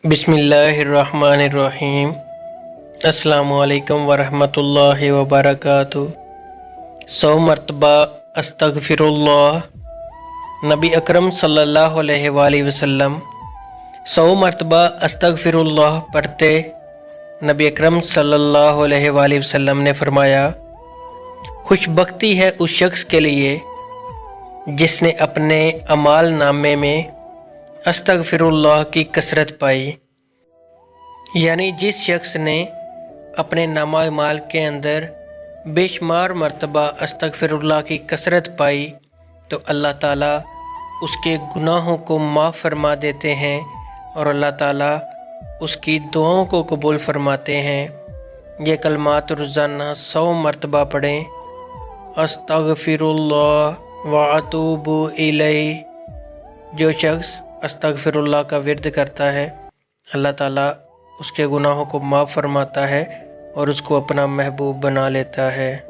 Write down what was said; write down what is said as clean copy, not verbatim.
बिस्मिल्लाहिर्रहमानिर्रहीम। अस्सलामुअलैकुम वरहमतुल्लाहि वबरकातुहू। 100 मरतबा अस्तगफिरुल्लाह। नबी अकरम सल्लल्लाहु अलैहि वसल्लम 100 मरतबा अस्तगफिरुल्लाह पढ़ते। नबी अकरम सल्लल्लाहु अलैहि वसल्लम ने फरमाया, खुशबख्ती है उस शख्स के लिए जिसने अपने अमाल नामे में अस्तगफिरुल्लाह की कसरत पाई। यानी जिस शख्स ने अपने नामा अमाल के अंदर बेशुमार मरतबा अस्तगफिरुल्लाह की कसरत पाई तो अल्लाह ताला उसके गुनाहों को माफ़ फरमा देते हैं और अल्लाह ताला उसकी दुआओं को कबूल फरमाते हैं। ये कलमात रोज़ाना 100 मरतबा पढ़ें। अस्तगफिरुल्लाह व अतूबु इलैह। जो शख्स अस्तगफिरुल्लाह का विर्द करता है, अल्लाह ताला उसके गुनाहों को माफ़ फरमाता है और उसको अपना महबूब बना लेता है।